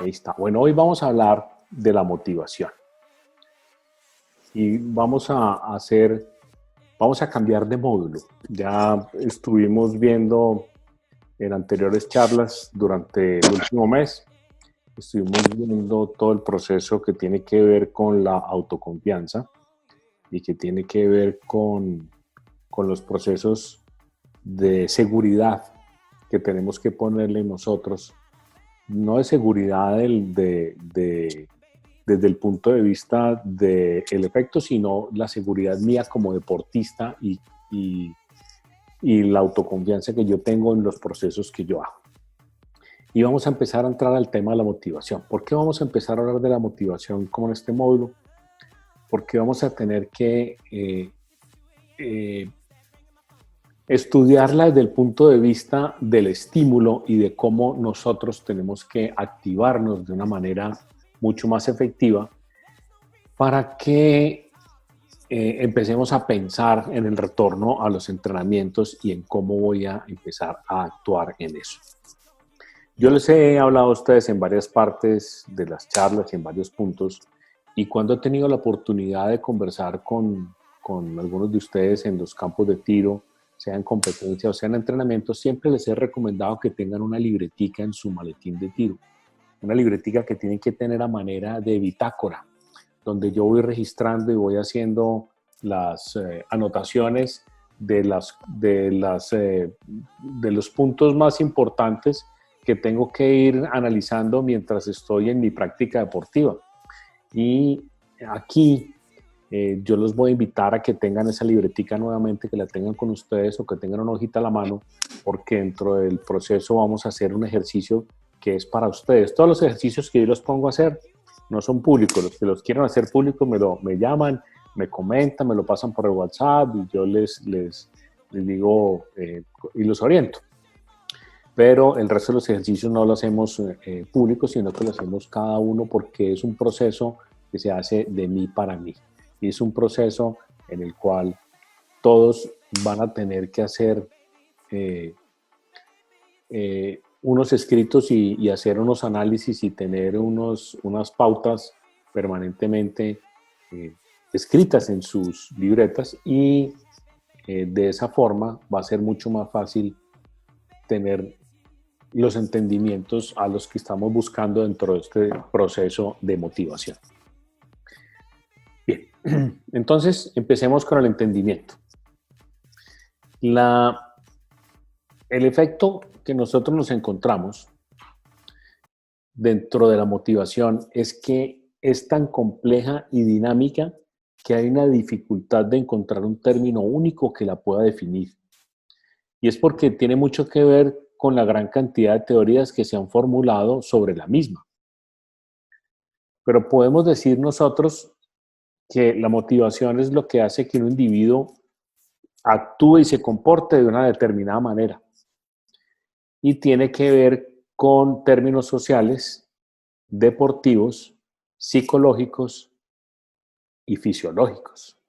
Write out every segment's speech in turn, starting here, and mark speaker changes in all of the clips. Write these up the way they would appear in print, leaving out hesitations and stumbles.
Speaker 1: Ahí está. Bueno, hoy vamos a hablar de la motivación. Y vamos a cambiar de módulo. Ya estuvimos viendo en anteriores charlas durante el último mes, estuvimos viendo todo el proceso que tiene que ver con la autoconfianza y que tiene que ver con los procesos de seguridad que tenemos que ponerle nosotros, no de seguridad desde el punto de vista del efecto, sino la seguridad mía como deportista y la autoconfianza que yo tengo en los procesos que yo hago. Y vamos a empezar a entrar al tema de la motivación. ¿Por qué vamos a empezar a hablar de la motivación como en este módulo? Porque vamos a tener que estudiarla desde el punto de vista del estímulo y de cómo nosotros tenemos que activarnos de una manera mucho más efectiva para que empecemos a pensar en el retorno a los entrenamientos y en cómo voy a empezar a actuar en eso. Yo les he hablado a ustedes en varias partes de las charlas y en varios puntos, y cuando he tenido la oportunidad de conversar con algunos de ustedes en los campos de tiro, sea en competencia o sea en entrenamiento, siempre les he recomendado que tengan una libretica en su maletín de tiro. Una libretica que tienen que tener a manera de bitácora, donde yo voy registrando y voy haciendo las anotaciones de los puntos más importantes que tengo que ir analizando mientras estoy en mi práctica deportiva. Y aquí yo los voy a invitar a que tengan esa libretica nuevamente, que la tengan con ustedes o que tengan una hojita a la mano, porque dentro del proceso vamos a hacer un ejercicio que es para ustedes. Todos los ejercicios que yo los pongo a hacer no son públicos. Los que los quieran hacer públicos me llaman, me comentan, me lo pasan por el WhatsApp y yo les digo y los oriento. Pero el resto de los ejercicios no lo hacemos públicos, sino que lo hacemos cada uno porque es un proceso que se hace de mí para mí. Y es un proceso en el cual todos van a tener que hacer unos escritos y hacer unos análisis y tener unas pautas permanentemente escritas en sus libretas, y de esa forma va a ser mucho más fácil tener los entendimientos a los que estamos buscando dentro de este proceso de motivación. Bien, entonces empecemos con el entendimiento. El efecto que nosotros nos encontramos dentro de la motivación es que es tan compleja y dinámica que hay una dificultad de encontrar un término único que la pueda definir. Y es porque tiene mucho que ver con la gran cantidad de teorías que se han formulado sobre la misma. Pero podemos decir nosotros que la motivación es lo que hace que un individuo actúe y se comporte de una determinada manera. Y tiene que ver con términos sociales, deportivos, psicológicos y fisiológicos.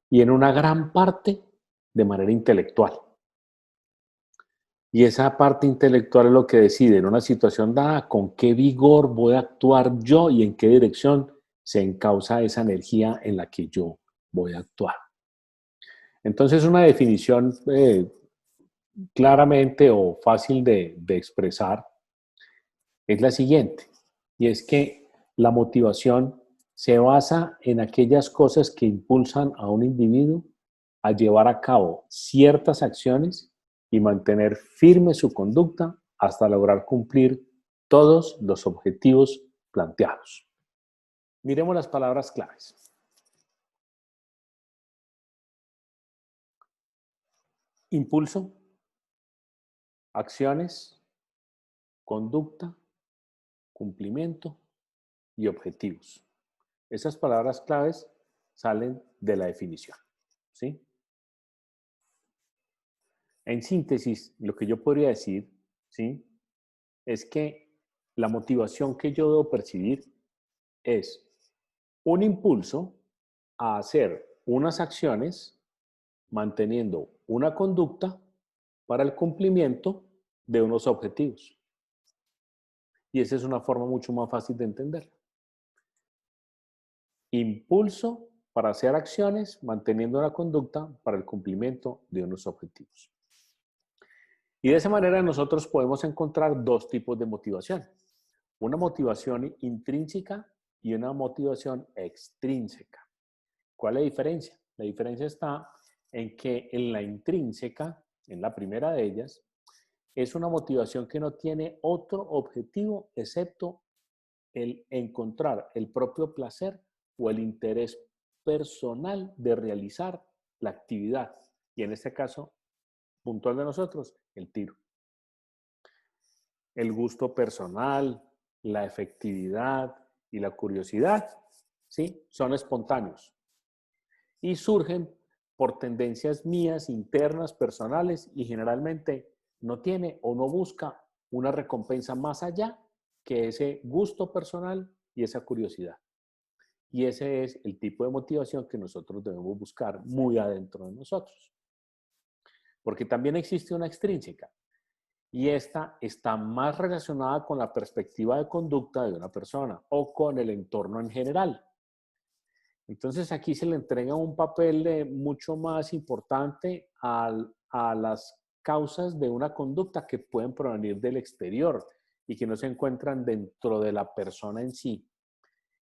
Speaker 1: Y en una gran parte de manera intelectual. Y esa parte intelectual es lo que decide en una situación dada con qué vigor voy a actuar yo y en qué dirección se encausa esa energía en la que yo voy a actuar. Entonces, una definición claramente o fácil de expresar es la siguiente, y es que la motivación se basa en aquellas cosas que impulsan a un individuo a llevar a cabo ciertas acciones y mantener firme su conducta hasta lograr cumplir todos los objetivos planteados. Miremos las palabras claves. Impulso, acciones, conducta, cumplimiento y objetivos. Esas palabras claves salen de la definición, ¿sí? En síntesis, lo que yo podría decir, ¿sí?, es que la motivación que yo debo percibir es un impulso a hacer unas acciones manteniendo una conducta para el cumplimiento de unos objetivos. Y esa es una forma mucho más fácil de entenderla. Impulso para hacer acciones, manteniendo la conducta para el cumplimiento de unos objetivos. Y de esa manera nosotros podemos encontrar dos tipos de motivación. Una motivación intrínseca y una motivación extrínseca. ¿Cuál es la diferencia? La diferencia está en que en la intrínseca, en la primera de ellas, es una motivación que no tiene otro objetivo excepto el encontrar el propio placer o el interés personal de realizar la actividad. Y en este caso, puntual de nosotros, el tiro. El gusto personal, la efectividad y la curiosidad, ¿sí? Son espontáneos y surgen por tendencias mías, internas, personales y generalmente no tiene o no busca una recompensa más allá que ese gusto personal y esa curiosidad. Y ese es el tipo de motivación que nosotros debemos buscar muy adentro de nosotros. Porque también existe una extrínseca y esta está más relacionada con la perspectiva de conducta de una persona o con el entorno en general. Entonces aquí se le entrega un papel mucho más importante a las causas de una conducta que pueden provenir del exterior y que no se encuentran dentro de la persona en sí.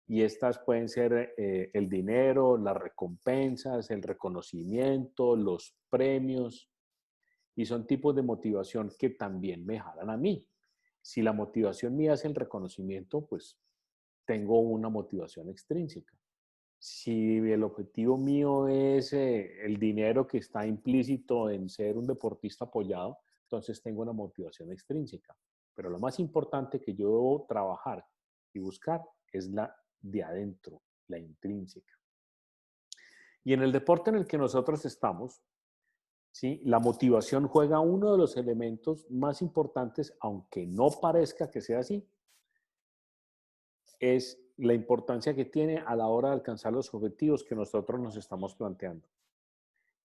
Speaker 1: Y estas pueden ser el dinero, las recompensas, el reconocimiento, los premios, y son tipos de motivación que también me jalan a mí. Si la motivación mía es el reconocimiento, pues tengo una motivación extrínseca. Si el objetivo mío es el dinero que está implícito en ser un deportista apoyado, entonces tengo una motivación extrínseca. Pero lo más importante que yo debo trabajar y buscar es la de adentro, la intrínseca. Y en el deporte en el que nosotros estamos, ¿sí? La motivación juega uno de los elementos más importantes, aunque no parezca que sea así, es la importancia que tiene a la hora de alcanzar los objetivos que nosotros nos estamos planteando.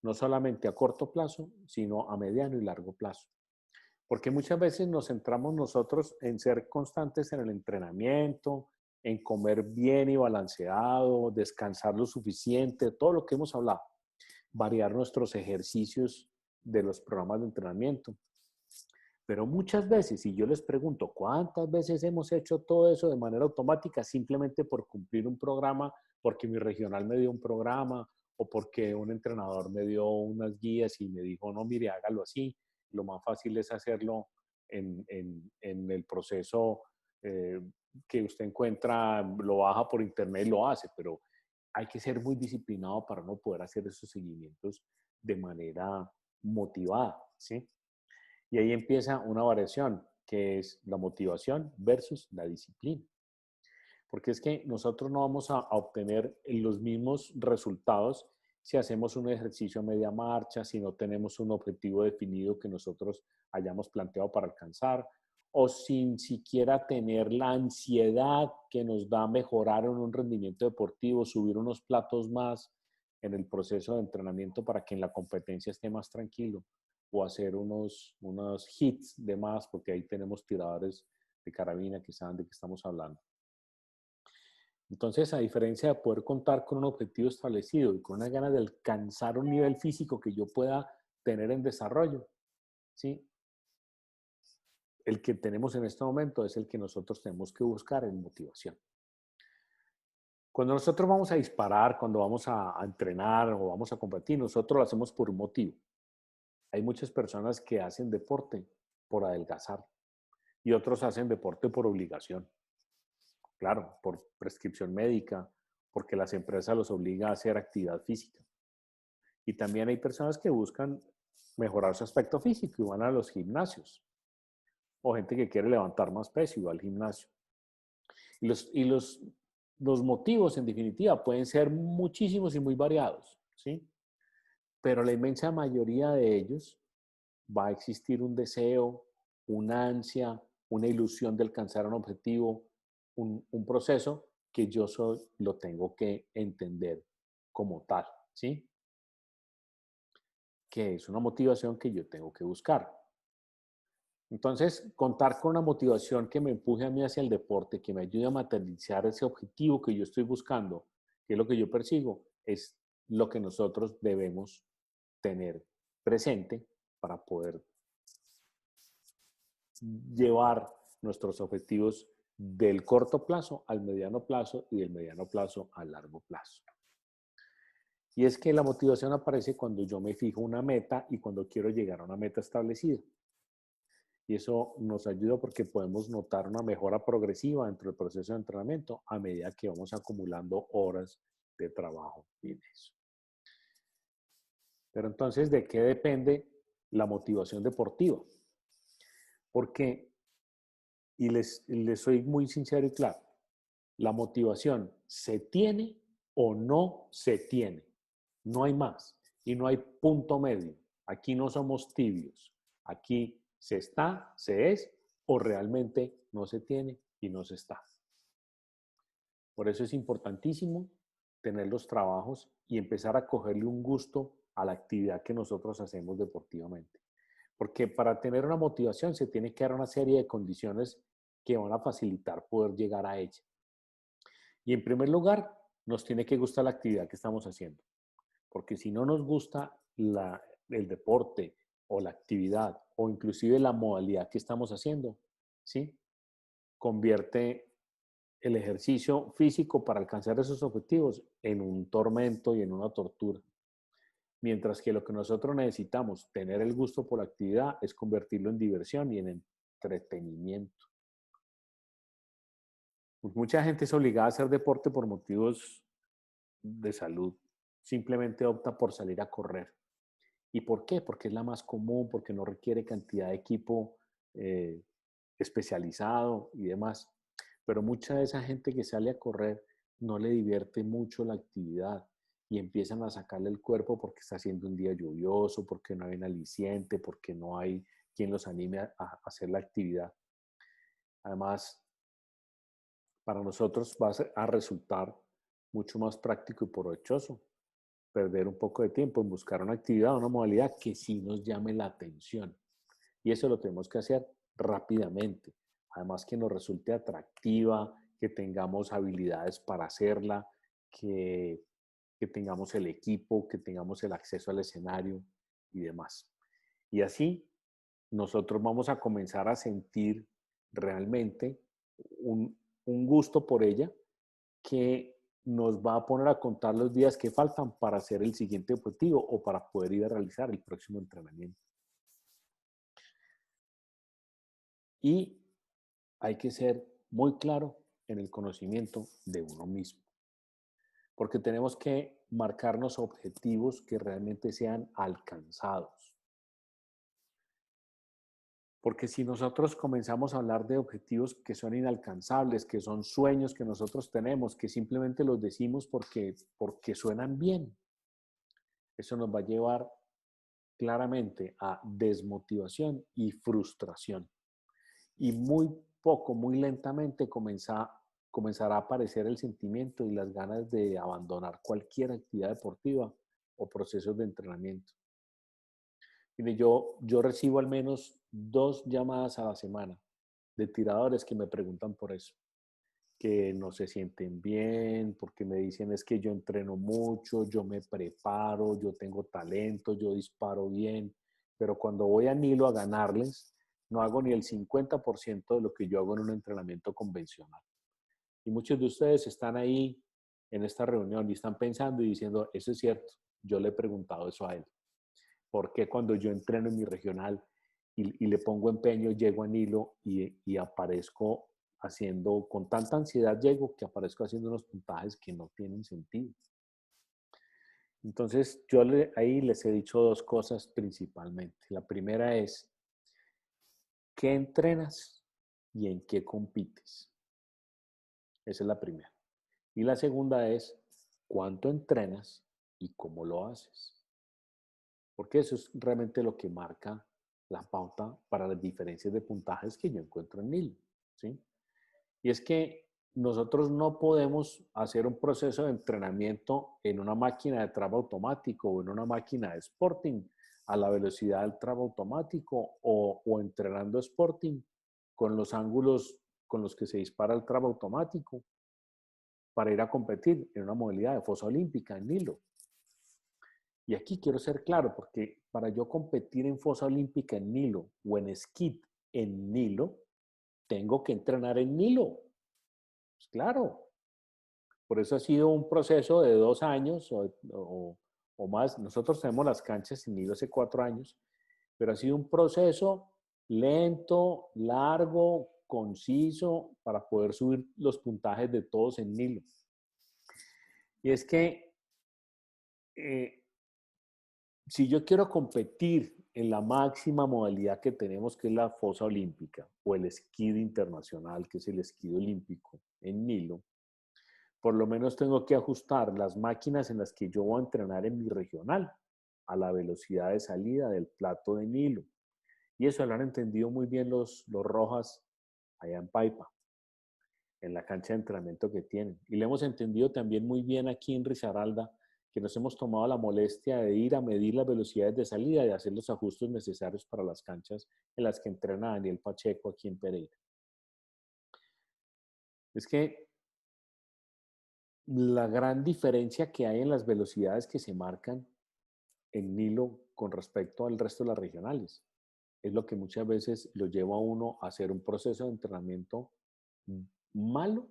Speaker 1: No solamente a corto plazo, sino a mediano y largo plazo. Porque muchas veces nos centramos nosotros en ser constantes en el entrenamiento, en comer bien y balanceado, descansar lo suficiente, todo lo que hemos hablado, variar nuestros ejercicios de los programas de entrenamiento. Pero muchas veces, si yo les pregunto, ¿cuántas veces hemos hecho todo eso de manera automática simplemente por cumplir un programa, porque mi regional me dio un programa o porque un entrenador me dio unas guías y me dijo, no, mire, hágalo así? Lo más fácil es hacerlo en el proceso que usted encuentra, lo baja por internet y lo hace, pero hay que ser muy disciplinado para no poder hacer esos seguimientos de manera motivada, ¿sí? Y ahí empieza una variación, que es la motivación versus la disciplina. Porque es que nosotros no vamos a obtener los mismos resultados si hacemos un ejercicio a media marcha, si no tenemos un objetivo definido que nosotros hayamos planteado para alcanzar, o sin siquiera tener la ansiedad que nos da mejorar en un rendimiento deportivo, subir unos platos más en el proceso de entrenamiento para que en la competencia esté más tranquilo, o hacer unos hits de más, porque ahí tenemos tiradores de carabina que saben de qué estamos hablando. Entonces, a diferencia de poder contar con un objetivo establecido y con una gana de alcanzar un nivel físico que yo pueda tener en desarrollo, ¿sí? El que tenemos en este momento es el que nosotros tenemos que buscar en motivación. Cuando nosotros vamos a disparar, cuando vamos a entrenar o vamos a competir, nosotros lo hacemos por un motivo. Hay muchas personas que hacen deporte por adelgazar y otros hacen deporte por obligación. Claro, por prescripción médica, porque las empresas los obligan a hacer actividad física. Y también hay personas que buscan mejorar su aspecto físico y van a los gimnasios. O gente que quiere levantar más peso y va al gimnasio. Y los motivos, en definitiva, pueden ser muchísimos y muy variados, ¿sí? Pero la inmensa mayoría de ellos va a existir un deseo, una ansia, una ilusión de alcanzar un objetivo, un proceso que yo lo tengo que entender como tal, ¿sí? Que es una motivación que yo tengo que buscar. Entonces, contar con una motivación que me empuje a mí hacia el deporte, que me ayude a materializar ese objetivo que yo estoy buscando, que es lo que yo persigo, es lo que nosotros debemos tener presente para poder llevar nuestros objetivos del corto plazo al mediano plazo y del mediano plazo al largo plazo. Y es que la motivación aparece cuando yo me fijo una meta y cuando quiero llegar a una meta establecida. Y eso nos ayuda porque podemos notar una mejora progresiva dentro del proceso de entrenamiento a medida que vamos acumulando horas de trabajo en eso. Pero entonces, ¿de qué depende la motivación deportiva? Porque, y les soy muy sincero y claro, la motivación se tiene o no se tiene. No hay más. Y no hay punto medio. Aquí no somos tibios. Aquí se está, se es, o realmente no se tiene y no se está. Por eso es importantísimo tener los trabajos y empezar a cogerle un gusto a la actividad que nosotros hacemos deportivamente. Porque para tener una motivación se tiene que dar una serie de condiciones que van a facilitar poder llegar a ella. Y en primer lugar, nos tiene que gustar la actividad que estamos haciendo. Porque si no nos gusta el deporte o la actividad o inclusive la modalidad que estamos haciendo, ¿sí? Convierte el ejercicio físico para alcanzar esos objetivos en un tormento y en una tortura. Mientras que lo que nosotros necesitamos, tener el gusto por la actividad, es convertirlo en diversión y en entretenimiento. Pues mucha gente es obligada a hacer deporte por motivos de salud. Simplemente opta por salir a correr. ¿Y por qué? Porque es la más común, porque no requiere cantidad de equipo eh, especializado y demás. Pero mucha de esa gente que sale a correr no le divierte mucho la actividad y empiezan a sacarle el cuerpo porque está haciendo un día lluvioso, porque no hay un aliciente, porque no hay quien los anime a hacer la actividad. Además, para nosotros va a resultar mucho más práctico y provechoso perder un poco de tiempo en buscar una actividad, una modalidad que sí nos llame la atención. Y eso lo tenemos que hacer rápidamente. Además que nos resulte atractiva, que tengamos habilidades para hacerla, que, que tengamos el equipo, que tengamos el acceso al escenario y demás. Y así nosotros vamos a comenzar a sentir realmente un gusto por ella que nos va a poner a contar los días que faltan para hacer el siguiente objetivo o para poder ir a realizar el próximo entrenamiento. Y hay que ser muy claro en el conocimiento de uno mismo, porque tenemos que marcarnos objetivos que realmente sean alcanzados. Porque si nosotros comenzamos a hablar de objetivos que son inalcanzables, que son sueños que nosotros tenemos, que simplemente los decimos porque suenan bien, eso nos va a llevar claramente a desmotivación y frustración. Y muy poco, muy lentamente comenzará a aparecer el sentimiento y las ganas de abandonar cualquier actividad deportiva o procesos de entrenamiento. Mire, yo recibo al menos 2 llamadas a la semana de tiradores que me preguntan por eso, que no se sienten bien, porque me dicen es que yo entreno mucho, yo me preparo, yo tengo talento, yo disparo bien, pero cuando voy a Nilo a ganarles, no hago ni el 50% de lo que yo hago en un entrenamiento convencional. Y muchos de ustedes están ahí en esta reunión y están pensando y diciendo, eso es cierto, yo le he preguntado eso a él. ¿Por qué cuando yo entreno en mi regional y le pongo empeño, llego a Nilo y aparezco haciendo, con tanta ansiedad llego que aparezco haciendo unos puntajes que no tienen sentido? Entonces, ahí les he dicho 2 cosas principalmente. La primera es, ¿qué entrenas y en qué compites? Esa es la primera. Y la segunda es, ¿cuánto entrenas y cómo lo haces? Porque eso es realmente lo que marca la pauta para las diferencias de puntajes que yo encuentro en NIL, ¿sí? Y es que nosotros no podemos hacer un proceso de entrenamiento en una máquina de trap automático o en una máquina de Sporting a la velocidad del tramo automático o entrenando Sporting con los ángulos con los que se dispara el tramo automático para ir a competir en una modalidad de fosa olímpica en Nilo. Y aquí quiero ser claro, porque para yo competir en fosa olímpica en Nilo o en esquí en Nilo, tengo que entrenar en Nilo. Pues claro, por eso ha sido un proceso de 2 años o más. Nosotros tenemos las canchas en Nilo hace 4 años, pero ha sido un proceso lento, largo, conciso, para poder subir los puntajes de todos en Nilo. Y es que si yo quiero competir en la máxima modalidad que tenemos, que es la fosa olímpica, o el esquí internacional, que es el esquí olímpico en Nilo, por lo menos tengo que ajustar las máquinas en las que yo voy a entrenar en mi regional a la velocidad de salida del plato de Nilo. Y eso lo han entendido muy bien los Rojas allá en Paipa, en la cancha de entrenamiento que tienen. Y lo hemos entendido también muy bien aquí en Risaralda, que nos hemos tomado la molestia de ir a medir las velocidades de salida y hacer los ajustes necesarios para las canchas en las que entrena Daniel Pacheco aquí en Pereira. Es que la gran diferencia que hay en las velocidades que se marcan en Nilo con respecto al resto de las regionales es lo que muchas veces lo lleva a uno a hacer un proceso de entrenamiento malo,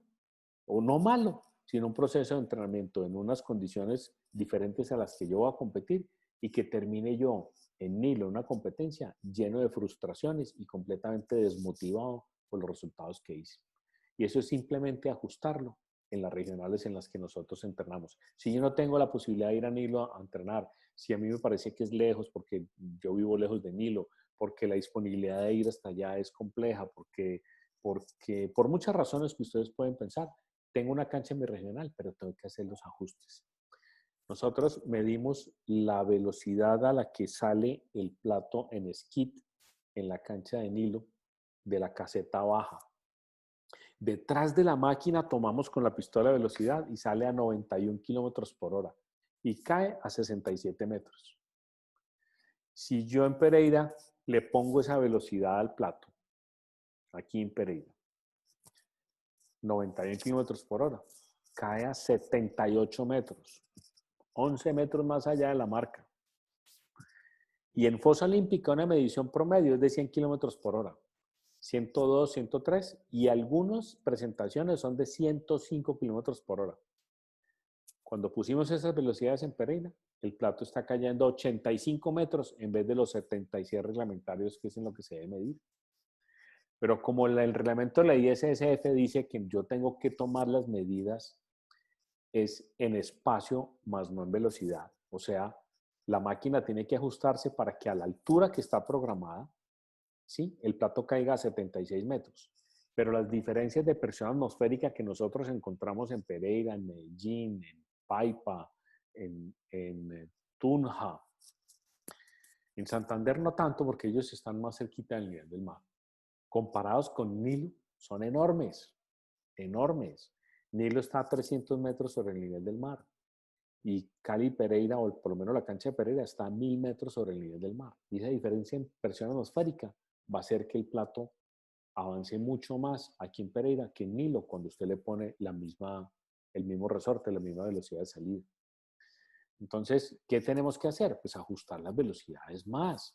Speaker 1: o no malo, sino un proceso de entrenamiento en unas condiciones diferentes a las que yo voy a competir y que termine yo en Nilo, una competencia lleno de frustraciones y completamente desmotivado por los resultados que hice. Y eso es simplemente ajustarlo en las regionales en las que nosotros entrenamos. Si yo no tengo la posibilidad de ir a Nilo a entrenar, si a mí me parece que es lejos porque yo vivo lejos de Nilo, porque la disponibilidad de ir hasta allá es compleja, porque por muchas razones que ustedes pueden pensar, tengo una cancha en mi regional, pero tengo que hacer los ajustes. Nosotros medimos la velocidad a la que sale el plato en skid en la cancha de Nilo de la caseta baja. Detrás de la máquina tomamos con la pistola de velocidad y sale a 91 kilómetros por hora y cae a 67 metros. Si yo en Pereira le pongo esa velocidad al plato, aquí en Pereira, 91 kilómetros por hora, cae a 78 metros, 11 metros más allá de la marca. Y en fosa olímpica una medición promedio es de 100 kilómetros por hora, 102, 103, y algunas presentaciones son de 105 kilómetros por hora. Cuando pusimos esas velocidades en Pereira, el plato está cayendo a 85 metros en vez de los 76 reglamentarios, que es en lo que se debe medir. Pero como el reglamento de la ISSF dice que yo tengo que tomar las medidas es en espacio más no en velocidad. O sea, la máquina tiene que ajustarse para que a la altura que está programada, ¿sí?, el plato caiga a 76 metros. Pero las diferencias de presión atmosférica que nosotros encontramos en Pereira, en Medellín, en Paipa, en Tunja, en Santander no tanto porque ellos están más cerquita del nivel del mar, comparados con Nilo, son enormes, enormes. Nilo está a 300 metros sobre el nivel del mar y Cali Pereira, o por lo menos la cancha de Pereira, está a 1000 metros sobre el nivel del mar. Y esa diferencia en presión atmosférica va a hacer que el plato avance mucho más aquí en Pereira que en Nilo cuando usted le pone el mismo resorte, la misma velocidad de salida. Entonces, ¿qué tenemos que hacer? Pues ajustar las velocidades más.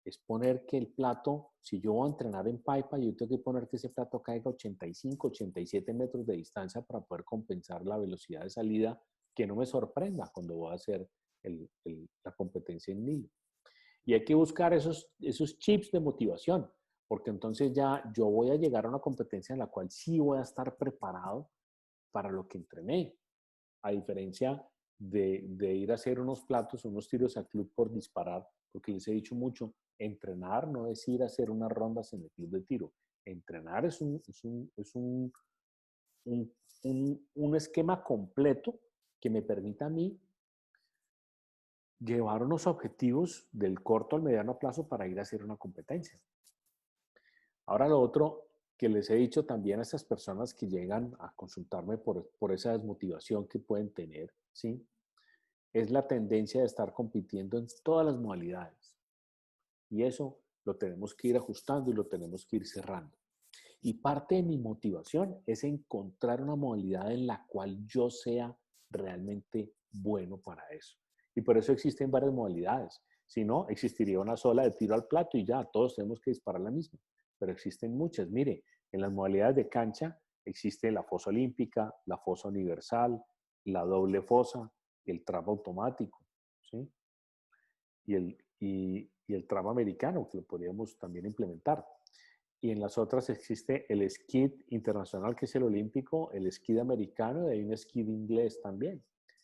Speaker 1: Es poner que el plato, si yo voy a entrenar en Paipa, yo tengo que poner que ese plato caiga a 85, 87 metros de distancia para poder compensar la velocidad de salida, que no me sorprenda cuando voy a hacer la competencia en Nilo. Y hay que buscar esos chips de motivación, porque entonces ya yo voy a llegar a una competencia en la cual sí voy a estar preparado para lo que entrené, a diferencia de ir a hacer unos platos, unos tiros a club por disparar, porque les he dicho mucho, entrenar no es ir a hacer unas rondas en el club de tiro. Entrenar es un esquema completo que me permita a mí llevar unos objetivos del corto al mediano plazo para ir a hacer una competencia. Ahora lo otro que les he dicho también a estas personas que llegan a consultarme por esa desmotivación que pueden tener, ¿sí?, es la tendencia de estar compitiendo en todas las modalidades. Y eso lo tenemos que ir ajustando y lo tenemos que ir cerrando. Y parte de mi motivación es encontrar una modalidad en la cual yo sea realmente bueno para eso. Y por eso existen varias modalidades. Si no, existiría una sola de tiro al plato y ya, todos tenemos que disparar la misma. Pero existen muchas. Mire, en las modalidades de cancha existe la fosa olímpica, la fosa universal, la doble fosa, el trap automático, ¿sí? Y el trap americano, que lo podríamos también implementar. Y en las otras existe el skid internacional, que es el olímpico, el skid americano, y hay un skid inglés también,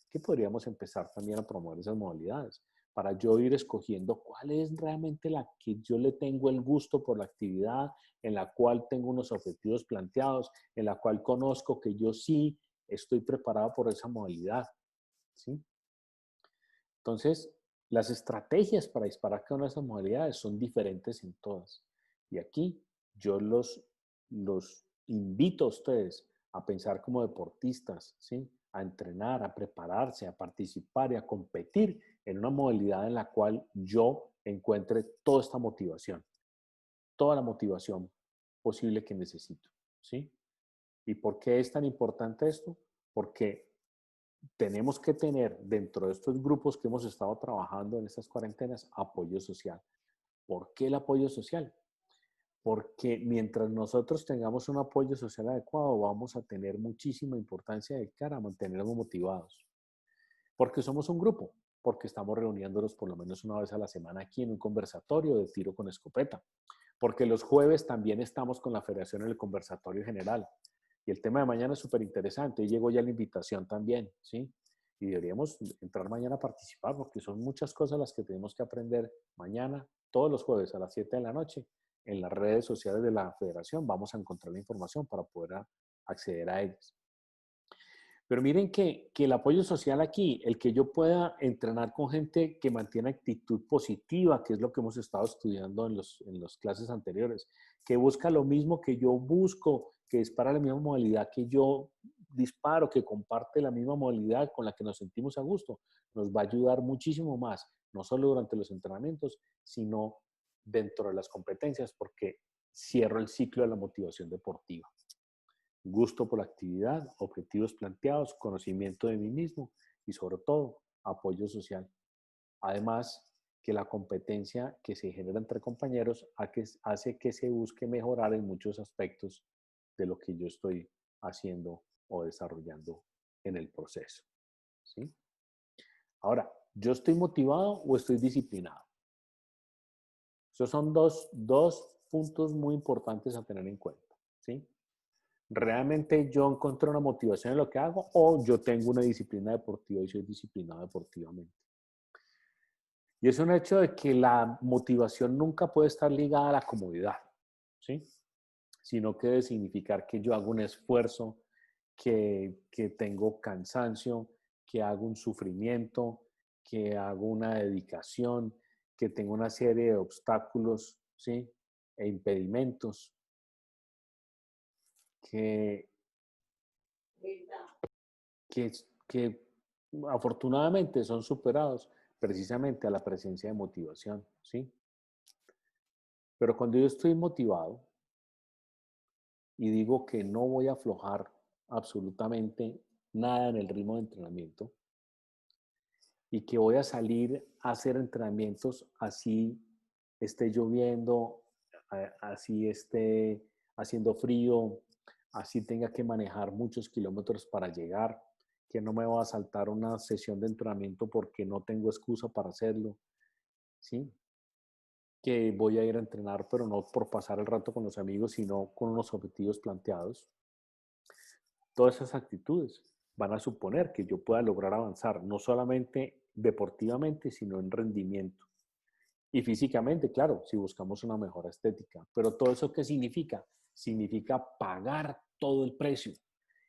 Speaker 1: que podríamos empezar también a promover esas modalidades, para yo ir escogiendo cuál es realmente la que yo le tengo el gusto por la actividad, en la cual tengo unos objetivos planteados, en la cual conozco que yo sí estoy preparado por esa modalidad, ¿sí? Entonces, las estrategias para disparar cada una de esas modalidades son diferentes en todas. Y aquí yo los invito a ustedes a pensar como deportistas, ¿sí? A entrenar, a prepararse, a participar y a competir en una modalidad en la cual yo encuentre toda esta motivación, toda la motivación posible que necesito, ¿sí? ¿Y por qué es tan importante esto? Porque tenemos que tener dentro de estos grupos que hemos estado trabajando en estas cuarentenas apoyo social. ¿Por qué el apoyo social? Porque mientras nosotros tengamos un apoyo social adecuado, vamos a tener muchísima importancia de cara a mantenernos motivados. Porque somos un grupo, porque estamos reuniéndonos por lo menos una vez a la semana aquí en un conversatorio de tiro con escopeta. Porque los jueves también estamos con la federación en el conversatorio general. Y el tema de mañana es súper interesante. Y llegó ya la invitación también, ¿sí? Y deberíamos entrar mañana a participar porque son muchas cosas las que tenemos que aprender mañana, todos los jueves a las 7 de la noche. En las redes sociales de la federación vamos a encontrar la información para poder acceder a ellas. Pero miren que el apoyo social aquí, el que yo pueda entrenar con gente que mantiene actitud positiva, que es lo que hemos estado estudiando en las clases anteriores, que busca lo mismo que yo busco, que dispara la misma modalidad que yo disparo, que comparte la misma modalidad con la que nos sentimos a gusto, nos va a ayudar muchísimo más, no solo durante los entrenamientos, sino dentro de las competencias, porque cierro el ciclo de la motivación deportiva. Gusto por la actividad, objetivos planteados, conocimiento de mí mismo y sobre todo apoyo social. Además, que la competencia que se genera entre compañeros hace que se busque mejorar en muchos aspectos de lo que yo estoy haciendo o desarrollando en el proceso, ¿sí? Ahora, ¿yo estoy motivado o estoy disciplinado? Esos son dos puntos muy importantes a tener en cuenta, ¿sí? ¿Realmente yo encontré una motivación en lo que hago o yo tengo una disciplina deportiva y soy disciplinado deportivamente? Y es un hecho de que la motivación nunca puede estar ligada a la comodidad, ¿sí? Sino que debe significar que yo hago un esfuerzo, que tengo cansancio, que hago un sufrimiento, que hago una dedicación, que tengo una serie de obstáculos, ¿sí? E impedimentos, que, que afortunadamente son superados precisamente a la presencia de motivación, ¿sí? Pero cuando yo estoy motivado y digo que no voy a aflojar absolutamente nada en el ritmo de entrenamiento y que voy a salir a hacer entrenamientos así esté lloviendo, así esté haciendo frío, así tenga que manejar muchos kilómetros para llegar, que no me va a saltar una sesión de entrenamiento porque no tengo excusa para hacerlo, ¿sí? Que voy a ir a entrenar, pero no por pasar el rato con los amigos, sino con unos objetivos planteados. Todas esas actitudes van a suponer que yo pueda lograr avanzar, no solamente deportivamente, sino en rendimiento. Y físicamente, claro, si buscamos una mejora estética. Pero todo eso, ¿qué significa? Significa pagar todo el precio.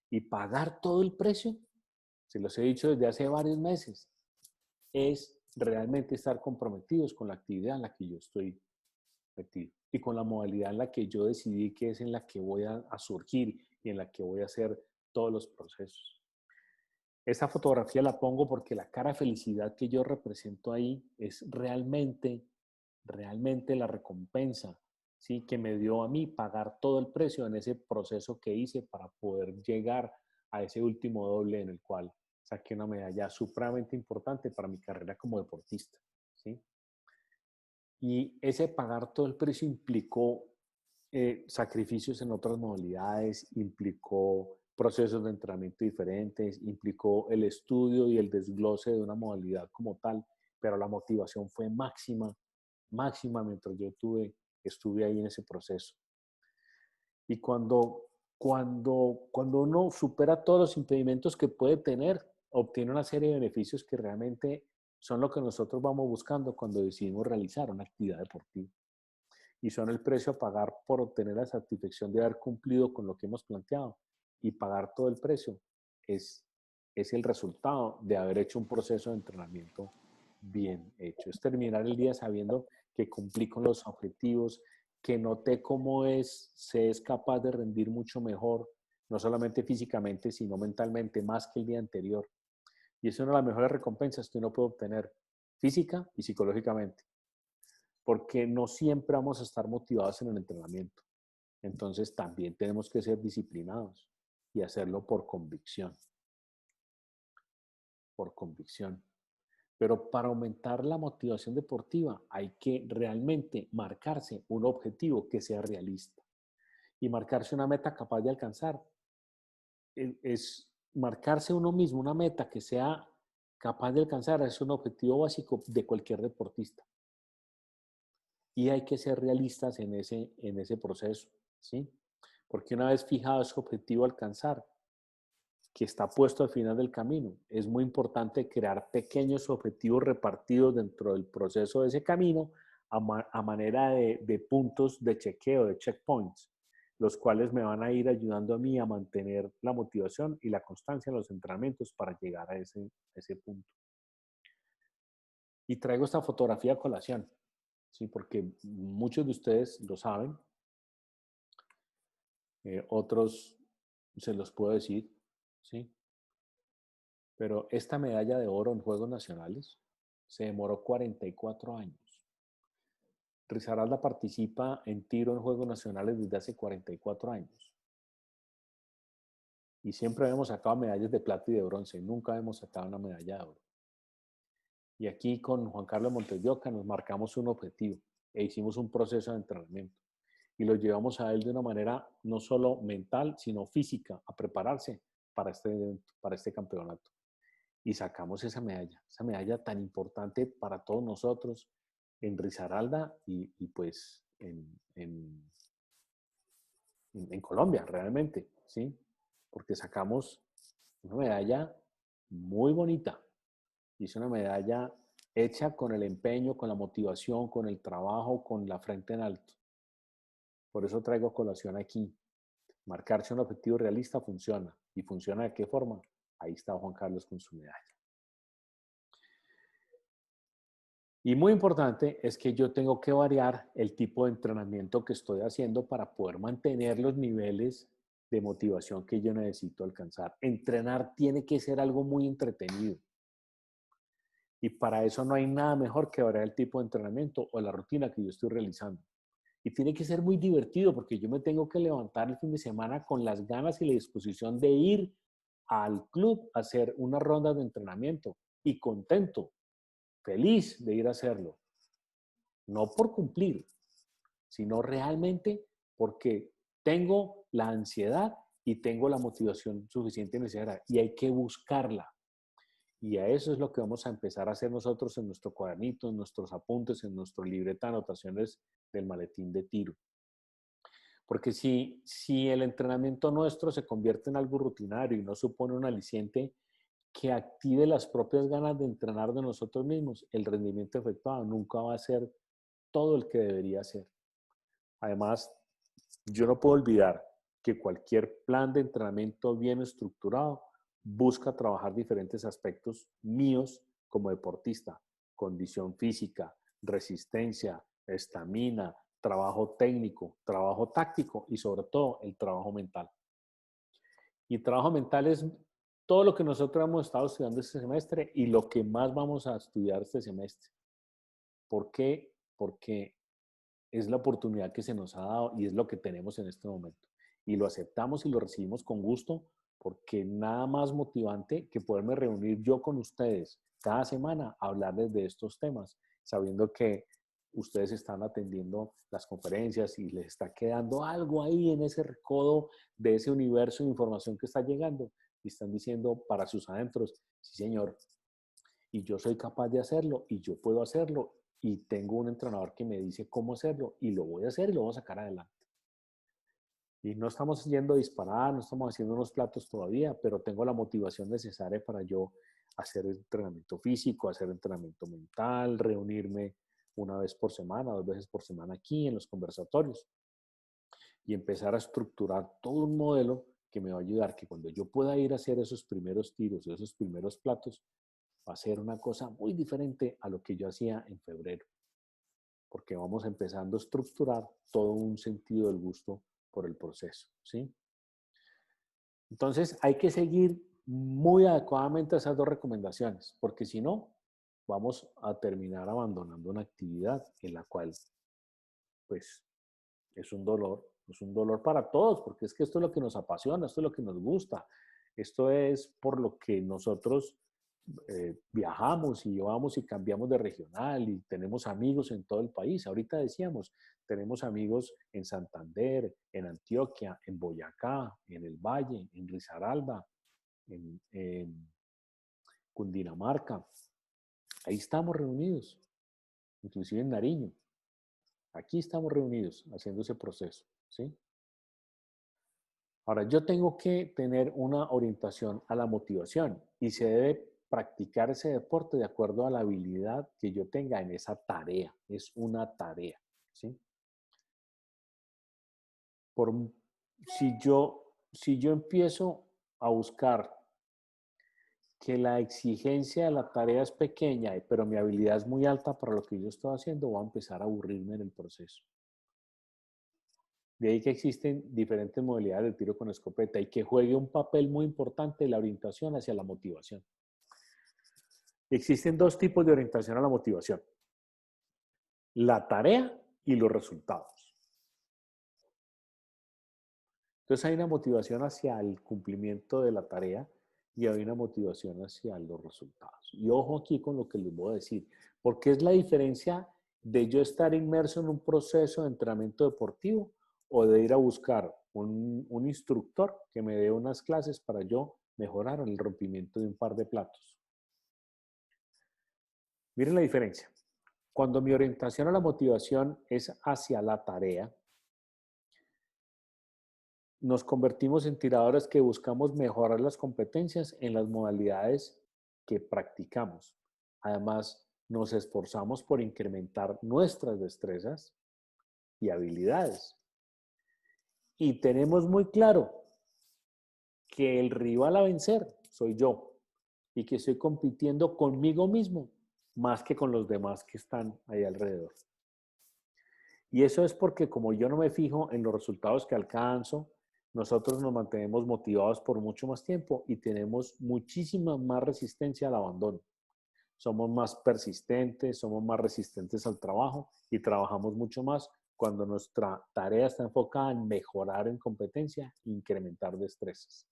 Speaker 1: Y pagar todo el precio, se los he dicho desde hace varios meses, es realmente estar comprometidos con la actividad en la que yo estoy metido y con la modalidad en la que yo decidí que es en la que voy a surgir y en la que voy a hacer todos los procesos. Esta fotografía la pongo porque la cara de felicidad que yo represento ahí es realmente realmente la recompensa, ¿sí? Que me dio a mí pagar todo el precio en ese proceso que hice para poder llegar a ese último doble en el cual saqué una medalla supremamente importante para mi carrera como deportista, ¿sí? Y ese pagar todo el precio implicó sacrificios en otras modalidades, implicó procesos de entrenamiento diferentes, implicó el estudio y el desglose de una modalidad como tal, pero la motivación fue máxima, máxima mientras yo estuve ahí en ese proceso. Y cuando uno supera todos los impedimentos que puede tener, obtiene una serie de beneficios que realmente son lo que nosotros vamos buscando cuando decidimos realizar una actividad deportiva. Y son el precio a pagar por obtener la satisfacción de haber cumplido con lo que hemos planteado. Y pagar todo el precio es, es el resultado de haber hecho un proceso de entrenamiento bien hecho. Es terminar el día sabiendo que cumplí con los objetivos, que noté cómo se es capaz de rendir mucho mejor, no solamente físicamente, sino mentalmente, más que el día anterior. Y es una de las mejores recompensas que uno puede obtener, física y psicológicamente, porque no siempre vamos a estar motivados en el entrenamiento. Entonces también tenemos que ser disciplinados y hacerlo por convicción, por convicción. Pero para aumentar la motivación deportiva hay que realmente marcarse un objetivo que sea realista y marcarse una meta capaz de alcanzar. Es marcarse uno mismo una meta que sea capaz de alcanzar, es un objetivo básico de cualquier deportista. Y hay que ser realistas en ese proceso, ¿sí? Porque una vez fijado ese objetivo a alcanzar, que está puesto al final del camino, es muy importante crear pequeños objetivos repartidos dentro del proceso de ese camino a manera de puntos de chequeo, de checkpoints, los cuales me van a ir ayudando a mí a mantener la motivación y la constancia en los entrenamientos para llegar a ese punto. Y traigo esta fotografía a colación, ¿sí? Porque muchos de ustedes lo saben, otros se los puedo decir, ¿sí? Pero esta medalla de oro en Juegos Nacionales se demoró 44 años. Risaralda participa en tiro en Juegos Nacionales desde hace 44 años. Y siempre hemos sacado medallas de plata y de bronce, nunca hemos sacado una medalla de oro. Y aquí con Juan Carlos Montes de Oca nos marcamos un objetivo e hicimos un proceso de entrenamiento. Y lo llevamos a él de una manera no solo mental, sino física, a prepararse para este evento, para este campeonato. Y sacamos esa medalla tan importante para todos nosotros en Risaralda y pues en Colombia realmente, ¿sí? Porque sacamos una medalla muy bonita y es una medalla hecha con el empeño, con la motivación, con el trabajo, con la frente en alto. Por eso traigo a colación aquí. Marcarse un objetivo realista funciona. ¿Y funciona de qué forma? Ahí está Juan Carlos con su medalla. Y muy importante es que yo tengo que variar el tipo de entrenamiento que estoy haciendo para poder mantener los niveles de motivación que yo necesito alcanzar. Entrenar tiene que ser algo muy entretenido. Y para eso no hay nada mejor que variar el tipo de entrenamiento o la rutina que yo estoy realizando. Y tiene que ser muy divertido porque yo me tengo que levantar el fin de semana con las ganas y la disposición de ir al club a hacer una ronda de entrenamiento y contento, feliz de ir a hacerlo. No por cumplir, sino realmente porque tengo la ansiedad y tengo la motivación suficiente y necesaria y hay que buscarla. Y a eso es lo que vamos a empezar a hacer nosotros en nuestro cuadernito, en nuestros apuntes, en nuestro libreta de anotaciones del maletín de tiro. Porque si el entrenamiento nuestro se convierte en algo rutinario y no supone un aliciente que active las propias ganas de entrenar de nosotros mismos, el rendimiento efectuado nunca va a ser todo el que debería ser. Además, yo no puedo olvidar que cualquier plan de entrenamiento bien estructurado busca trabajar diferentes aspectos míos como deportista: condición física, resistencia, estamina, trabajo técnico, trabajo táctico y sobre todo el trabajo mental. Y trabajo mental es todo lo que nosotros hemos estado estudiando este semestre y lo que más vamos a estudiar este semestre. ¿Por qué porque es la oportunidad que se nos ha dado y es lo que tenemos en este momento. Y lo aceptamos y lo recibimos con gusto, porque nada más motivante que poderme reunir yo con ustedes cada semana a hablarles de estos temas, sabiendo que ustedes están atendiendo las conferencias y les está quedando algo ahí en ese recodo de ese universo de información que está llegando y están diciendo para sus adentros, sí señor, y yo soy capaz de hacerlo y yo puedo hacerlo y tengo un entrenador que me dice cómo hacerlo y lo voy a hacer y lo voy a sacar adelante. Y no estamos yendo a disparar, no estamos haciendo unos platos todavía, pero tengo la motivación necesaria para yo hacer entrenamiento físico, hacer entrenamiento mental, reunirme una vez por semana, 2 veces por semana aquí en los conversatorios y empezar a estructurar todo un modelo que me va a ayudar, que cuando yo pueda ir a hacer esos primeros tiros, esos primeros platos, va a ser una cosa muy diferente a lo que yo hacía en febrero, porque vamos empezando a estructurar todo un sentido del gusto por el proceso, ¿sí? Entonces hay que seguir muy adecuadamente esas dos recomendaciones, porque si no, vamos a terminar abandonando una actividad en la cual, pues, es un dolor para todos, porque es que esto es lo que nos apasiona, esto es lo que nos gusta, esto es por lo que nosotros viajamos y llevamos y cambiamos de regional y tenemos amigos en todo el país. Ahorita decíamos, tenemos amigos en Santander, en Antioquia, en Boyacá, en el Valle, en Risaralda, en Cundinamarca. Ahí estamos reunidos, inclusive en Nariño. Aquí estamos reunidos haciendo ese proceso, ¿sí? Ahora, yo tengo que tener una orientación a la motivación y se debe practicar ese deporte de acuerdo a la habilidad que yo tenga en esa tarea. Es una tarea, ¿sí? Por, si yo empiezo a buscar que la exigencia de la tarea es pequeña, pero mi habilidad es muy alta para lo que yo estoy haciendo, voy a empezar a aburrirme en el proceso. De ahí que existen diferentes modalidades de tiro con escopeta y que juegue un papel muy importante la orientación hacia la motivación. Existen dos tipos de orientación a la motivación: la tarea y los resultados. Entonces hay una motivación hacia el cumplimiento de la tarea y hay una motivación hacia los resultados. Y ojo aquí con lo que les voy a decir, porque es la diferencia de yo estar inmerso en un proceso de entrenamiento deportivo o de ir a buscar un instructor que me dé unas clases para yo mejorar el rompimiento de un par de platos. Miren la diferencia. Cuando mi orientación a la motivación es hacia la tarea, nos convertimos en tiradores que buscamos mejorar las competencias en las modalidades que practicamos. Además, nos esforzamos por incrementar nuestras destrezas y habilidades. Y tenemos muy claro que el rival a vencer soy yo y que estoy compitiendo conmigo mismo más que con los demás que están ahí alrededor. Y eso es porque como yo no me fijo en los resultados que alcanzo, nosotros nos mantenemos motivados por mucho más tiempo y tenemos muchísima más resistencia al abandono. Somos más persistentes, somos más resistentes al trabajo y trabajamos mucho más cuando nuestra tarea está enfocada en mejorar en competencia e incrementar destrezas.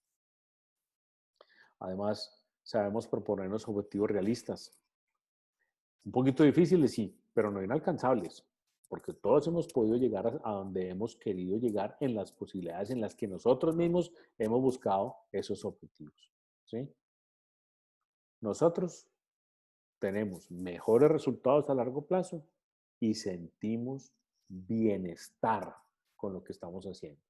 Speaker 1: Además, sabemos proponernos objetivos realistas. Un poquito difíciles, sí, pero no inalcanzables, porque todos hemos podido llegar a donde hemos querido llegar en las posibilidades en las que nosotros mismos hemos buscado esos objetivos, ¿sí? Nosotros tenemos mejores resultados a largo plazo y sentimos bienestar con lo que estamos haciendo.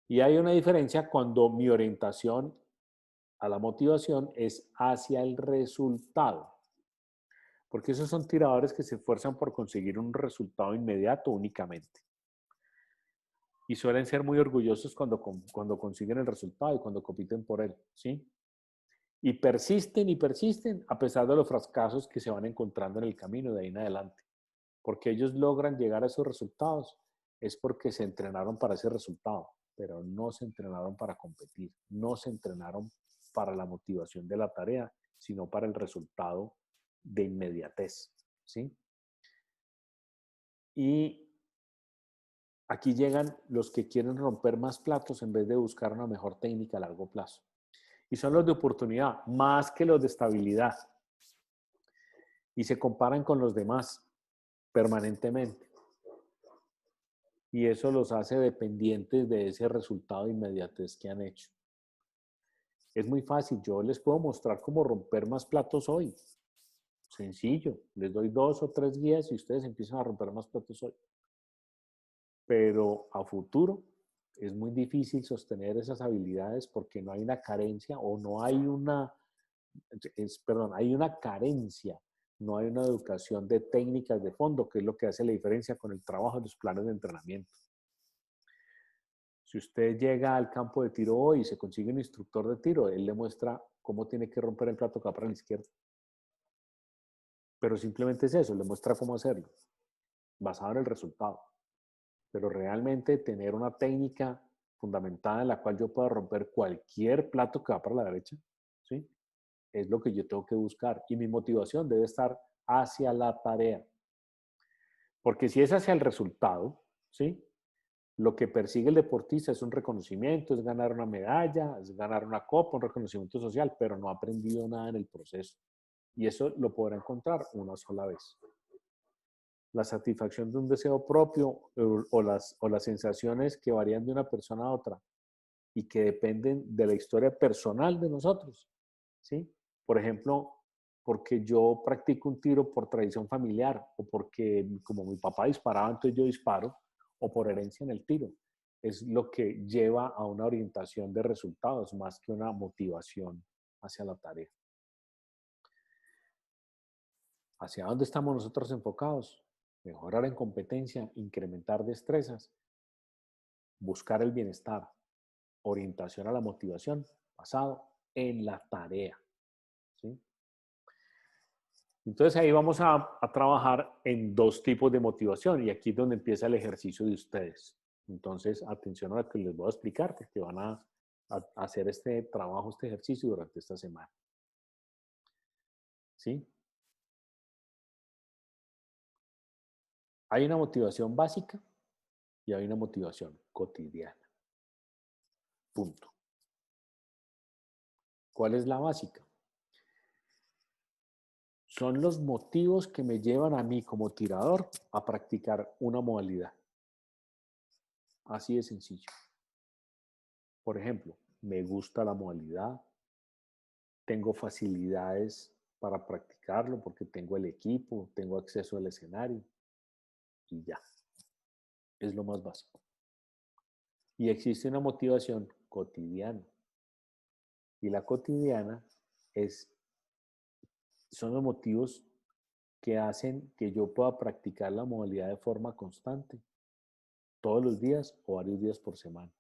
Speaker 1: Y hay una diferencia cuando mi orientación a la motivación es hacia el resultado. Porque esos son tiradores que se esfuerzan por conseguir un resultado inmediato únicamente. Y suelen ser muy orgullosos cuando consiguen el resultado y cuando compiten por él, ¿sí? Y persisten a pesar de los fracasos que se van encontrando en el camino de ahí en adelante. Porque ellos logran llegar a esos resultados es porque se entrenaron para ese resultado, pero no se entrenaron para competir, no se entrenaron para la motivación de la tarea, sino para el resultado de inmediatez, ¿sí? Y aquí llegan los que quieren romper más platos en vez de buscar una mejor técnica a largo plazo. Y son los de oportunidad, más que los de estabilidad. Y se comparan con los demás permanentemente. Y eso los hace dependientes de ese resultado de inmediatez que han hecho. Es muy fácil, yo les puedo mostrar cómo romper más platos hoy. Sencillo, les doy 2 o 3 guías y ustedes empiezan a romper más platos hoy. Pero a futuro es muy difícil sostener esas habilidades porque no hay una carencia o no hay una, hay una carencia, no hay una educación de técnicas de fondo, que es lo que hace la diferencia con el trabajo de los planes de entrenamiento. Si usted llega al campo de tiro hoy y se consigue un instructor de tiro, él le muestra cómo tiene que romper el plato que va para la izquierda. Pero simplemente es eso, le muestra cómo hacerlo, basado en el resultado. Pero realmente tener una técnica fundamentada en la cual yo pueda romper cualquier plato que va para la derecha, ¿sí? Es lo que yo tengo que buscar. Y mi motivación debe estar hacia la tarea. Porque si es hacia el resultado, ¿sí? Lo que persigue el deportista es un reconocimiento, es ganar una medalla, es ganar una copa, un reconocimiento social, pero no ha aprendido nada en el proceso. Y eso lo podrá encontrar una sola vez. La satisfacción de un deseo propio o las sensaciones que varían de una persona a otra y que dependen de la historia personal de nosotros, ¿sí? Por ejemplo, porque yo practico un tiro por tradición familiar o porque como mi papá disparaba, entonces yo disparo, o por herencia en el tiro. Es lo que lleva a una orientación de resultados más que una motivación hacia la tarea. ¿Hacia dónde estamos nosotros enfocados? Mejorar en competencia, incrementar destrezas, buscar el bienestar, orientación a la motivación, basado en la tarea, ¿sí? Entonces ahí vamos a trabajar en 2 tipos de motivación y aquí es donde empieza el ejercicio de ustedes. Entonces, atención a lo que les voy a explicar porque van a hacer este trabajo, este ejercicio durante esta semana. ¿Sí? Hay una motivación básica y hay una motivación cotidiana. Punto. ¿Cuál es la básica? Son los motivos que me llevan a mí como tirador a practicar una modalidad. Así de sencillo. Por ejemplo, me gusta la modalidad, tengo facilidades para practicarlo porque tengo el equipo, tengo acceso al escenario y ya. Es lo más básico. Y existe una motivación cotidiana. Y la cotidiana son los motivos que hacen que yo pueda practicar la modalidad de forma constante, todos los días o varios días por semana.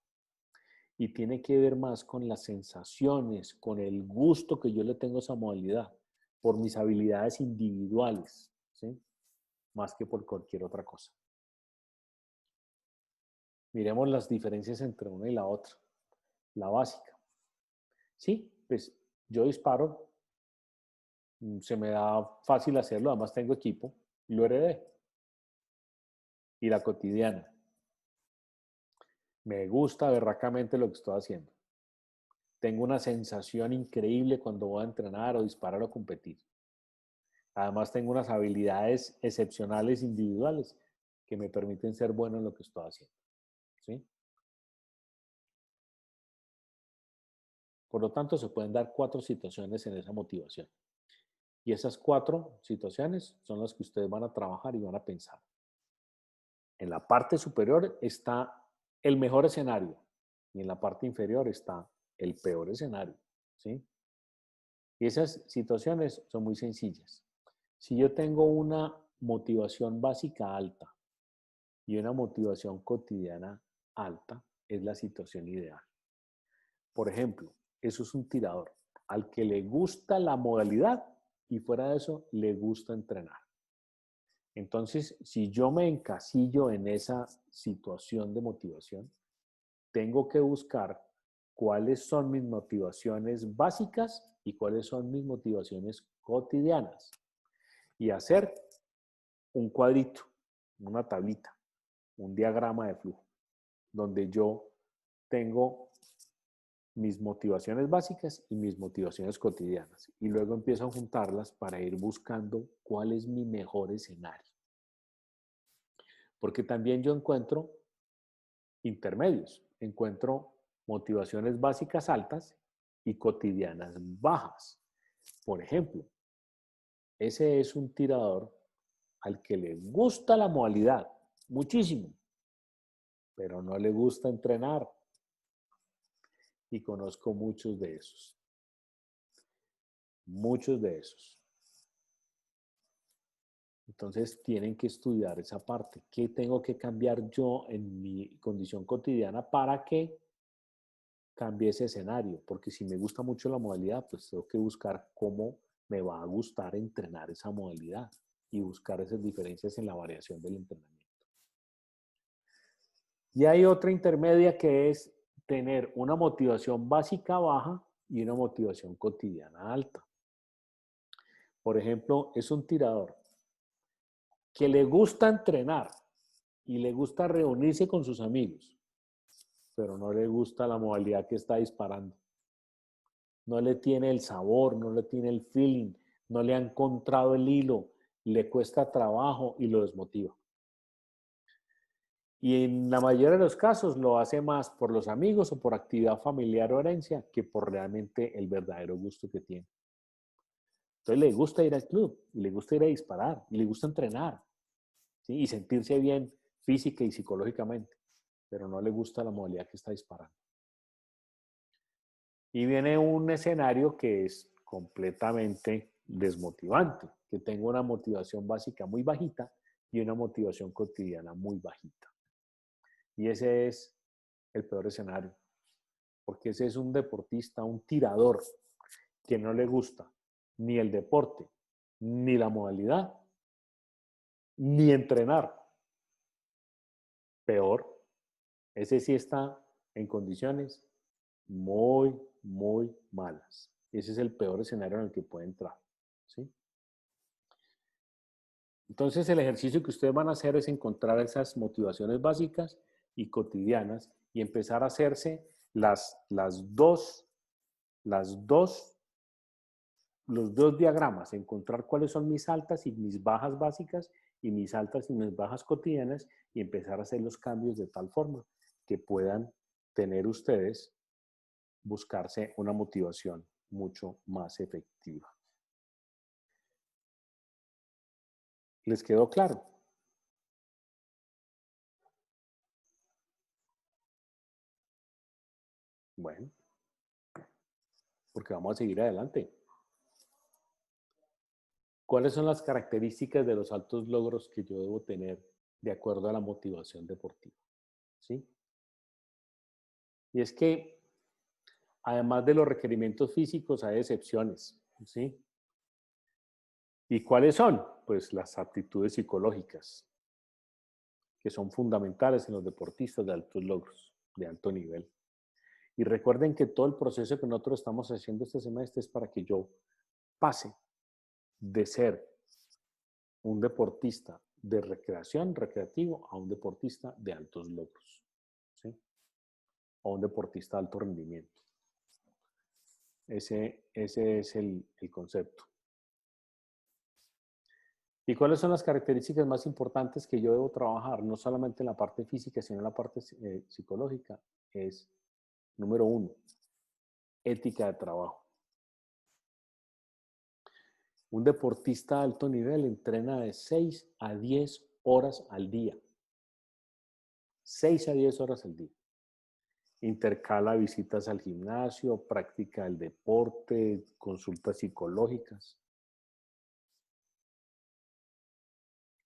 Speaker 1: Y tiene que ver más con las sensaciones, con el gusto que yo le tengo a esa modalidad, por mis habilidades individuales, ¿sí? Más que por cualquier otra cosa. Miremos las diferencias entre una y la otra. La básica. Sí, pues yo disparo, se me da fácil hacerlo, además tengo equipo, lo heredé. Y la cotidiana. Me gusta berracamente lo que estoy haciendo. Tengo una sensación increíble cuando voy a entrenar o disparar o competir. Además tengo unas habilidades excepcionales individuales que me permiten ser bueno en lo que estoy haciendo. ¿Sí? Por lo tanto, se pueden dar 4 situaciones en esa motivación. Y esas 4 situaciones son las que ustedes van a trabajar y van a pensar. En la parte superior está el mejor escenario y en la parte inferior está el peor escenario. ¿Sí? Y esas situaciones son muy sencillas. Si yo tengo una motivación básica alta y una motivación cotidiana alta, es la situación ideal. Por ejemplo, eso es un tirador al que le gusta la modalidad y fuera de eso le gusta entrenar. Entonces, si yo me encasillo en esa situación de motivación, tengo que buscar cuáles son mis motivaciones básicas y cuáles son mis motivaciones cotidianas y hacer un cuadrito una tablita, un diagrama de flujo, donde yo tengo mis motivaciones básicas y mis motivaciones cotidianas. Y luego empiezo a juntarlas para ir buscando cuál es mi mejor escenario. Porque también yo encuentro intermedios, encuentro motivaciones básicas altas y cotidianas bajas. Por ejemplo, ese es un tirador al que le gusta la modalidad, muchísimo, pero no le gusta entrenar. Y conozco muchos de esos. Muchos de esos. Entonces tienen que estudiar esa parte. ¿Qué tengo que cambiar yo en mi condición cotidiana para que cambie ese escenario? Porque si me gusta mucho la modalidad, pues tengo que buscar cómo me va a gustar entrenar esa modalidad y buscar esas diferencias en la variación del entrenamiento. Y hay otra intermedia que es tener una motivación básica baja y una motivación cotidiana alta. Por ejemplo, es un tirador que le gusta entrenar y le gusta reunirse con sus amigos, pero no le gusta la modalidad que está disparando. No le tiene el sabor, no le tiene el feeling, no le ha encontrado el hilo, le cuesta trabajo y lo desmotiva. Y en la mayoría de los casos lo hace más por los amigos o por actividad familiar o herencia que por realmente el verdadero gusto que tiene. Entonces le gusta ir al club, y le gusta ir a disparar, y le gusta entrenar, ¿sí? Y sentirse bien física y psicológicamente, pero no le gusta la modalidad que está disparando. Y viene un escenario que es completamente desmotivante, que tengo una motivación básica muy bajita y una motivación cotidiana muy bajita. Y ese es el peor escenario, porque ese es un deportista, un tirador, que no le gusta ni el deporte, ni la modalidad, ni entrenar. Peor, ese sí está en condiciones muy, muy malas. Ese es el peor escenario en el que puede entrar, ¿sí? Entonces, el ejercicio que ustedes van a hacer es encontrar esas motivaciones básicas y cotidianas y empezar a hacerse las dos, los dos diagramas, encontrar cuáles son mis altas y mis bajas básicas y mis altas y mis bajas cotidianas y empezar a hacer los cambios de tal forma que puedan tener ustedes, buscarse una motivación mucho más efectiva. ¿Les quedó claro? Bueno, porque vamos a seguir adelante. ¿Cuáles son las características de los altos logros que yo debo tener de acuerdo a la motivación deportiva? ¿Sí? Y es que, además de los requerimientos físicos, hay excepciones. ¿Sí? ¿Y cuáles son? Pues las aptitudes psicológicas, que son fundamentales en los deportistas de altos logros, de alto nivel. Y recuerden que todo el proceso que nosotros estamos haciendo este semestre es para que yo pase de ser un deportista de recreación, recreativo, a un deportista de altos logros, ¿sí? O un deportista de alto rendimiento. Ese es el concepto. ¿Y cuáles son las características más importantes que yo debo trabajar? No solamente en la parte física, sino en la parte psicológica. Es, número uno, ética de trabajo. Un deportista de alto nivel entrena de 6 a 10 horas al día. 6 a 10 horas al día. Intercala visitas al gimnasio, práctica del deporte, consultas psicológicas.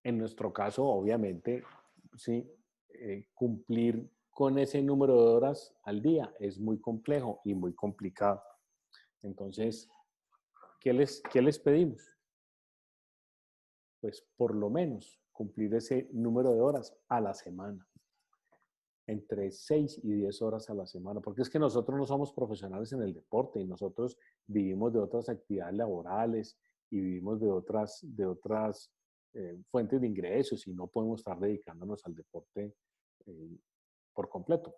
Speaker 1: En nuestro caso, obviamente, sí, cumplir con ese número de horas al día es muy complejo y muy complicado. Entonces, ¿qué les pedimos? Pues por lo menos cumplir ese número de horas a la semana. Entre 6 y 10 horas a la semana, porque es que nosotros no somos profesionales en el deporte y nosotros vivimos de otras actividades laborales y vivimos de otras fuentes de ingresos y no podemos estar dedicándonos al deporte por completo.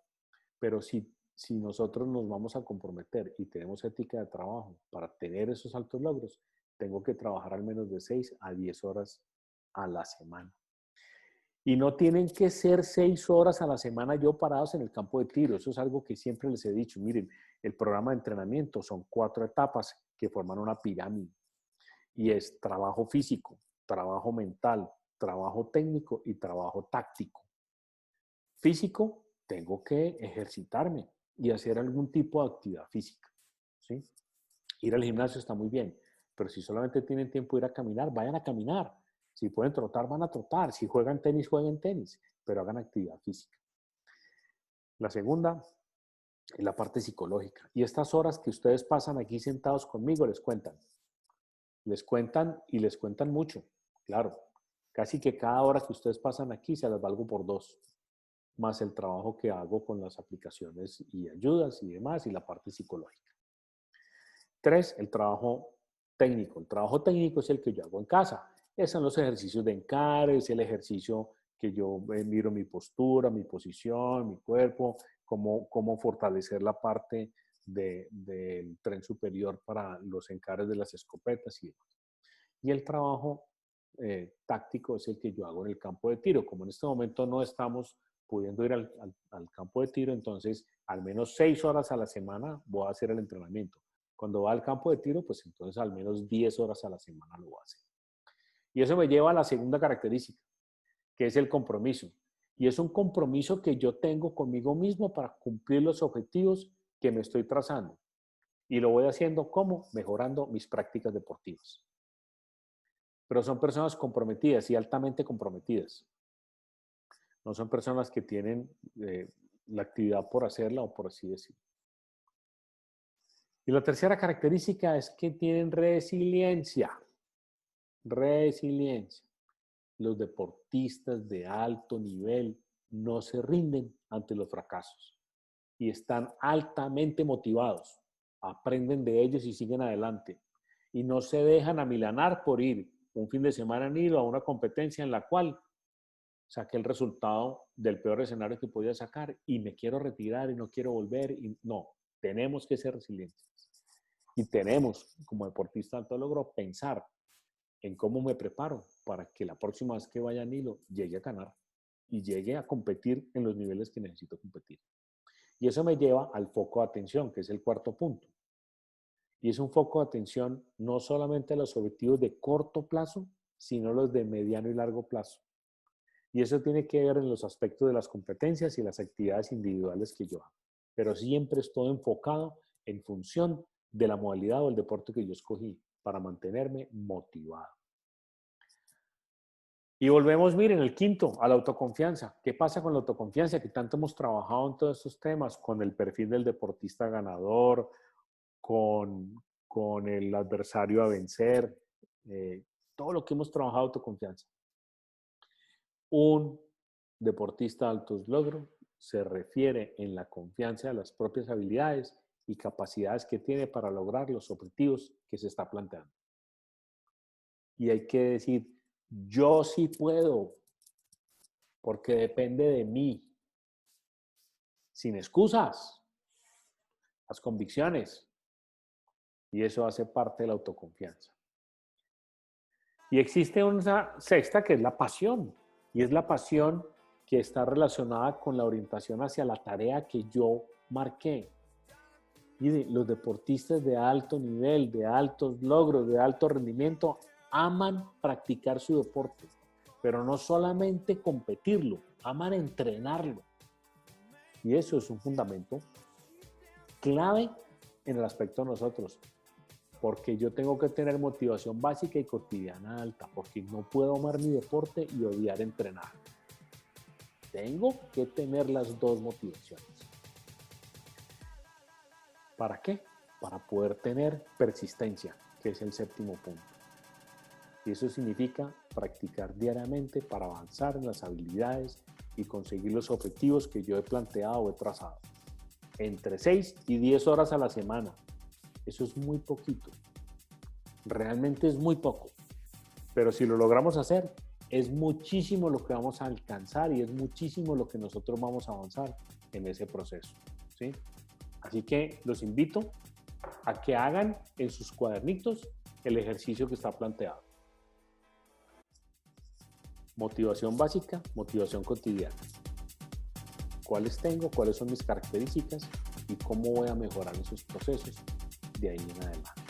Speaker 1: Pero si nosotros nos vamos a comprometer y tenemos ética de trabajo para tener esos altos logros, tengo que trabajar al menos de 6 a 10 horas a la semana. Y no tienen que ser 6 horas a la semana yo parados en el campo de tiro. Eso es algo que siempre les he dicho. Miren, el programa de entrenamiento son 4 etapas que forman una pirámide. Y es trabajo físico, trabajo mental, trabajo técnico y trabajo táctico. Físico, tengo que ejercitarme y hacer algún tipo de actividad física, ¿sí? Ir al gimnasio está muy bien, pero si solamente tienen tiempo de ir a caminar, vayan a caminar. Si pueden trotar, van a trotar. Si juegan tenis, jueguen tenis, pero hagan actividad física. La segunda es la parte psicológica. Y estas horas que ustedes pasan aquí sentados conmigo les cuentan. Les cuentan y les cuentan mucho, claro. Casi que cada hora que ustedes pasan aquí se las valgo por 2, más el trabajo que hago con las aplicaciones y ayudas y demás, y la parte psicológica. 3, el trabajo técnico. El trabajo técnico es el que yo hago en casa. Esos son los ejercicios de encare, es el ejercicio que yo miro mi postura, mi posición, mi cuerpo, cómo fortalecer la parte del tren superior para los encares de las escopetas y demás. Y el trabajo táctico es el que yo hago en el campo de tiro. Como en este momento no estamos pudiendo ir al campo de tiro, entonces al menos 6 horas a la semana voy a hacer el entrenamiento. Cuando va al campo de tiro, pues entonces al menos 10 horas a la semana lo voy a hacer. Y eso me lleva a la segunda característica, que es el compromiso. Y es un compromiso que yo tengo conmigo mismo para cumplir los objetivos que me estoy trazando. Y lo voy haciendo, ¿cómo? Mejorando mis prácticas deportivas. Pero son personas comprometidas y altamente comprometidas. No son personas que tienen la actividad por hacerla o por así decirlo. Y la tercera característica es que tienen resiliencia. Resiliencia. Los deportistas de alto nivel no se rinden ante los fracasos y están altamente motivados. Aprenden de ellos y siguen adelante. Y no se dejan amilanar por ir un fin de semana en hilo a una competencia en la cual saqué el resultado del peor escenario que podía sacar y me quiero retirar y no quiero volver. Y no, tenemos que ser resilientes. Y tenemos, como deportista de alto logro, pensar en cómo me preparo para que la próxima vez que vaya a Nilo llegue a ganar y llegue a competir en los niveles que necesito competir. Y eso me lleva al foco de atención, que es el cuarto punto. Y es un foco de atención no solamente a los objetivos de corto plazo, sino los de mediano y largo plazo. Y eso tiene que ver en los aspectos de las competencias y las actividades individuales que yo hago. Pero siempre estoy enfocado en función de la modalidad o el deporte que yo escogí para mantenerme motivado. Y volvemos, miren, el quinto, a la autoconfianza. ¿Qué pasa con la autoconfianza? Que tanto hemos trabajado en todos estos temas, con el perfil del deportista ganador, con el adversario a vencer, todo lo que hemos trabajado autoconfianza. Un deportista de altos logros se refiere en la confianza de las propias habilidades y capacidades que tiene para lograr los objetivos que se está planteando. Y hay que decir, yo sí puedo, porque depende de mí. Sin excusas, las convicciones. Y eso hace parte de la autoconfianza. Y existe una sexta que es la pasión. Y es la pasión que está relacionada con la orientación hacia la tarea que yo marqué. Y los deportistas de alto nivel, de altos logros, de alto rendimiento, aman practicar su deporte. Pero no solamente competirlo, aman entrenarlo. Y eso es un fundamento clave en el aspecto de nosotros. Porque yo tengo que tener motivación básica y cotidiana alta, porque no puedo amar mi deporte y odiar entrenar. Tengo que tener las dos motivaciones. ¿Para qué? Para poder tener persistencia, que es el séptimo punto. Y eso significa practicar diariamente para avanzar en las habilidades y conseguir los objetivos que yo he planteado o he trazado. Entre 6 y 10 horas a la semana. Eso es muy poquito. Realmente es muy poco. Pero si lo logramos hacer, es muchísimo lo que vamos a alcanzar y es muchísimo lo que nosotros vamos a avanzar en ese proceso, ¿sí? Así que los invito a que hagan en sus cuadernitos el ejercicio que está planteado. Motivación básica, motivación cotidiana. ¿Cuáles tengo? ¿Cuáles son mis características? ¿Y cómo voy a mejorar esos procesos de ahí en adelante?